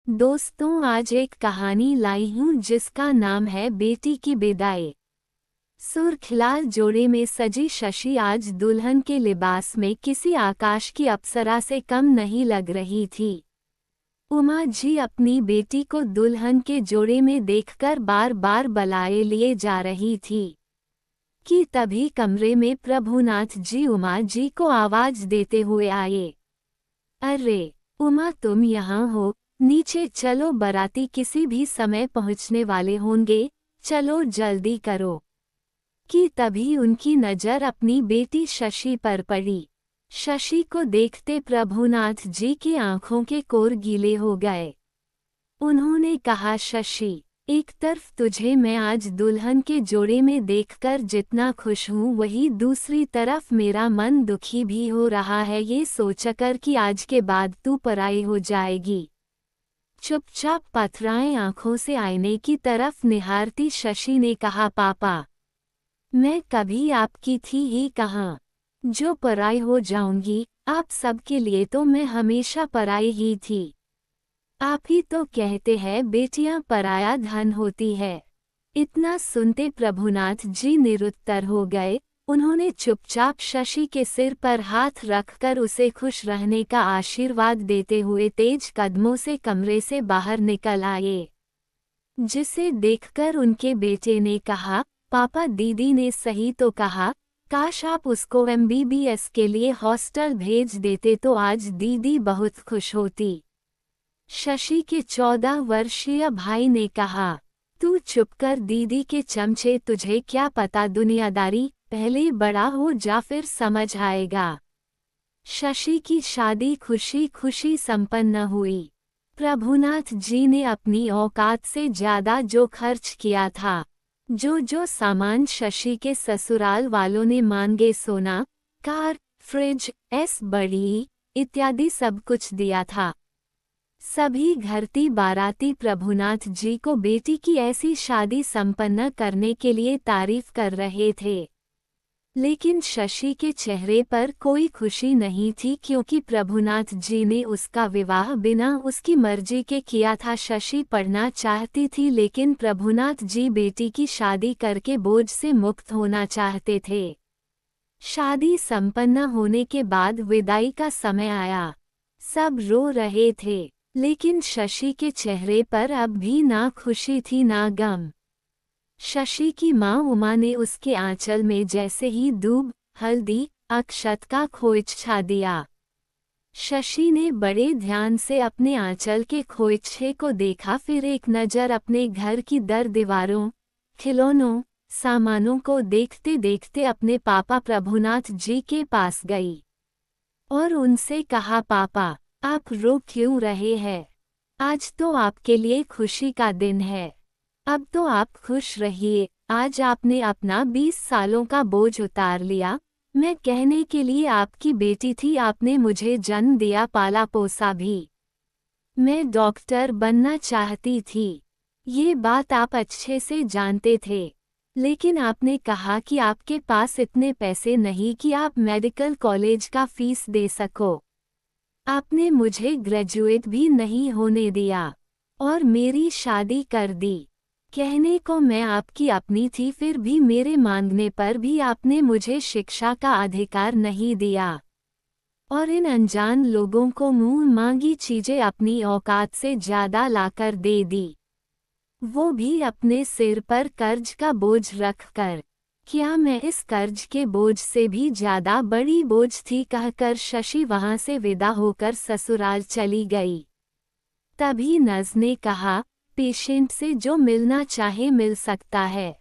दोस्तों, आज एक कहानी लाई हूँ जिसका नाम है बेटी की विदाई। सुर्खलाल जोड़े में सजी शशि आज दुल्हन के लिबास में किसी आकाश की अप्सरा से कम नहीं लग रही थी। उमा जी अपनी बेटी को दुल्हन के जोड़े में देखकर बार बार बलाए लिए जा रही थी कि तभी कमरे में प्रभुनाथ जी उमा जी को आवाज देते हुए आए। अरे उमा, तुम यहाँ हो? नीचे चलो, बाराती किसी भी समय पहुँचने वाले होंगे, चलो जल्दी करो। कि तभी उनकी नज़र अपनी बेटी शशि पर पड़ी। शशि को देखते प्रभुनाथ जी की आंखों के कोर गीले हो गए। उन्होंने कहा, शशि, एक तरफ तुझे मैं आज दुल्हन के जोड़े में देखकर जितना खुश हूँ, वही दूसरी तरफ मेरा मन दुखी भी हो रहा है ये सोचकर कि आज के बाद तू पराई हो जाएगी। चुपचाप पथराए आंखों से आईने की तरफ निहारती शशि ने कहा, पापा, मैं कभी आपकी थी ही कहाँ, जो पराई हो जाऊंगी। आप सबके लिए तो मैं हमेशा पराई ही थी। आप ही तो कहते हैं बेटियां पराया धन होती है। इतना सुनते प्रभुनाथ जी निरुत्तर हो गए। उन्होंने चुपचाप शशि के सिर पर हाथ रखकर उसे खुश रहने का आशीर्वाद देते हुए तेज कदमों से कमरे से बाहर निकल आए। जिसे देखकर उनके बेटे ने कहा, पापा, दीदी ने सही तो कहा, काश आप उसको MBBS के लिए हॉस्टल भेज देते तो आज दीदी बहुत खुश होती। शशि के 14 वर्षीय भाई ने कहा, तू चुप कर दीदी के चमचे, तुझे क्या पता दुनियादारी, पहले बड़ा हो जा फिर समझ आएगा। शशि की शादी खुशी खुशी संपन्न हुई। प्रभुनाथ जी ने अपनी औकात से ज्यादा जो खर्च किया था, जो सामान शशि के ससुराल वालों ने मांगे, सोना, कार, फ्रिज, बड़ी इत्यादि सब कुछ दिया था। सभी घरती बाराती प्रभुनाथ जी को बेटी की ऐसी शादी संपन्न करने के लिए तारीफ कर रहे थे। लेकिन शशि के चेहरे पर कोई खुशी नहीं थी, क्योंकि प्रभुनाथ जी ने उसका विवाह बिना उसकी मर्जी के किया था। शशि पढ़ना चाहती थी, लेकिन प्रभुनाथ जी बेटी की शादी करके बोझ से मुक्त होना चाहते थे। शादी संपन्न होने के बाद विदाई का समय आया। सब रो रहे थे, लेकिन शशि के चेहरे पर अब भी ना खुशी थी ना गम। शशि की माँ उमा ने उसके आंचल में जैसे ही दूब, हल्दी, अक्षत का खोइछा दिया। शशि ने बड़े ध्यान से अपने आंचल के खोइछे को देखा, फिर एक नज़र अपने घर की दीवारों, खिलौनों, सामानों को देखते देखते अपने पापा प्रभुनाथ जी के पास गई और उनसे कहा, पापा, आप रो क्यों रहे हैं? आज तो आपके लिए खुशी का दिन है। अब तो आप खुश रहिए। आज आपने अपना 20 सालों का बोझ उतार लिया। मैं कहने के लिए आपकी बेटी थी, आपने मुझे जन्म दिया, पाला पोसा भी। मैं डॉक्टर बनना चाहती थी, ये बात आप अच्छे से जानते थे। लेकिन आपने कहा कि आपके पास इतने पैसे नहीं कि आप मेडिकल कॉलेज का फीस दे सको। आपने मुझे ग्रेजुएट भी नहीं होने दिया और मेरी शादी कर दी। कहने को मैं आपकी अपनी थी, फिर भी मेरे मांगने पर भी आपने मुझे शिक्षा का अधिकार नहीं दिया और इन अनजान लोगों को मुंह मांगी चीजें अपनी औकात से ज्यादा लाकर दे दी, वो भी अपने सिर पर कर्ज का बोझ रखकर। क्या मैं इस कर्ज के बोझ से भी ज्यादा बड़ी बोझ थी? कहकर शशि वहां से विदा होकर ससुराल चली गई। तभी नज ने कहा, पेशेंट से जो मिलना चाहे मिल सकता है।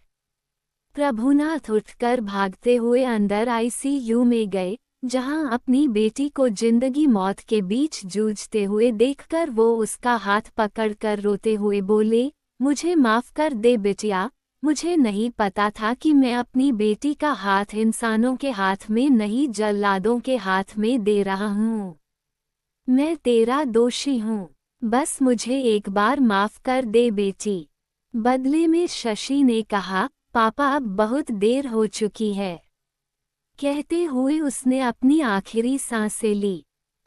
प्रभुनाथ उठकर भागते हुए अंदर ICU में गए, जहां अपनी बेटी को जिंदगी मौत के बीच जूझते हुए देखकर वो उसका हाथ पकड़कर रोते हुए बोले, मुझे माफ कर दे बिटिया, मुझे नहीं पता था कि मैं अपनी बेटी का हाथ इंसानों के हाथ में नहीं, जल्लादों के हाथ में दे रहा हूँ। मैं तेरा दोषी हूँ, बस मुझे एक बार माफ कर दे बेटी। बदले में शशि ने कहा, पापा, अब बहुत देर हो चुकी है। कहते हुए उसने अपनी आखिरी सांसें ली।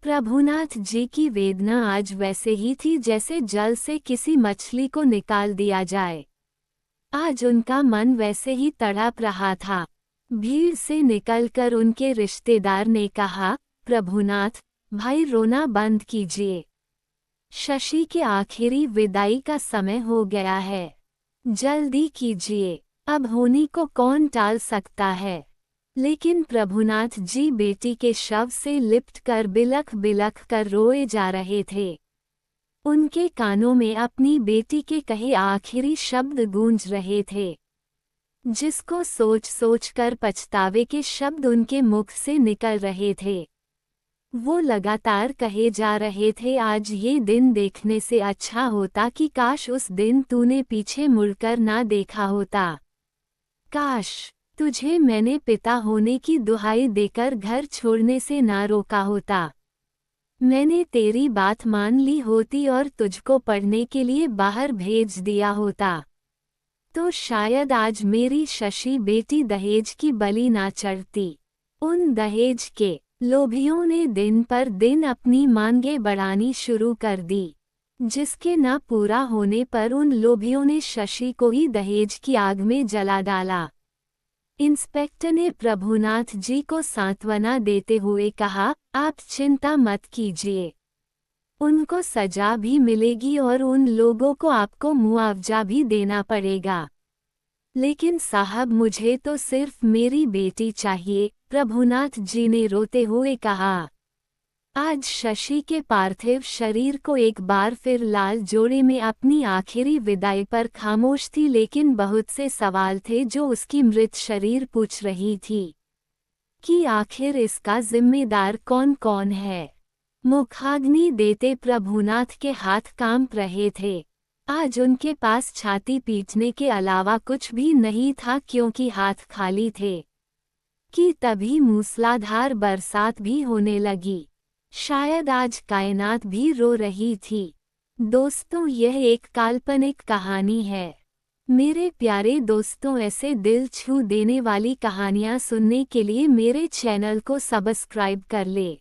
प्रभुनाथ जी की वेदना आज वैसे ही थी जैसे जल से किसी मछली को निकाल दिया जाए। आज उनका मन वैसे ही तड़प रहा था। भीड़ से निकलकर उनके रिश्तेदार ने कहा, प्रभुनाथ, भाई रोना बंद कीजिए। शशि के आखिरी विदाई का समय हो गया है। जल्दी कीजिए, अब होनी को कौन टाल सकता है। लेकिन प्रभुनाथ जी बेटी के शव से लिपट कर बिलख बिलख कर रोए जा रहे थे। उनके कानों में अपनी बेटी के कहे आखिरी शब्द गूंज रहे थे, जिसको सोच सोच कर पछतावे के शब्द उनके मुख से निकल रहे थे। वो लगातार कहे जा रहे थे, आज ये दिन देखने से अच्छा होता कि काश उस दिन तूने पीछे मुड़कर ना देखा होता। काश तुझे मैंने पिता होने की दुहाई देकर घर छोड़ने से ना रोका होता। मैंने तेरी बात मान ली होती और तुझको पढ़ने के लिए बाहर भेज दिया होता, तो शायद आज मेरी शशि बेटी दहेज की बलि ना चढ़ती। उन दहेज के लोभियों ने दिन पर दिन अपनी मांगें बढ़ानी शुरू कर दी, जिसके न पूरा होने पर उन लोभियों ने शशि को ही दहेज की आग में जला डाला। इंस्पेक्टर ने प्रभुनाथ जी को सांत्वना देते हुए कहा, आप चिंता मत कीजिए, उनको सजा भी मिलेगी और उन लोगों को आपको मुआवजा भी देना पड़ेगा। लेकिन साहब मुझे तो सिर्फ मेरी बेटी चाहिए, प्रभुनाथ जी ने रोते हुए कहा। आज शशि के पार्थिव शरीर को एक बार फिर लाल जोड़े में अपनी आखिरी विदाई पर खामोश थी, लेकिन बहुत से सवाल थे जो उसकी मृत शरीर पूछ रही थी कि आखिर इसका जिम्मेदार कौन कौन है। मुखाग्नि देते प्रभुनाथ के हाथ कांप रहे थे। आज उनके पास छाती पीटने के अलावा कुछ भी नहीं था, क्योंकि हाथ खाली थे कि तभी मूसलाधार बरसात भी होने लगी। शायद आज कायनात भी रो रही थी। दोस्तों, यह एक काल्पनिक कहानी है। मेरे प्यारे दोस्तों, ऐसे दिल छू देने वाली कहानियाँ सुनने के लिए मेरे चैनल को सब्सक्राइब कर ले।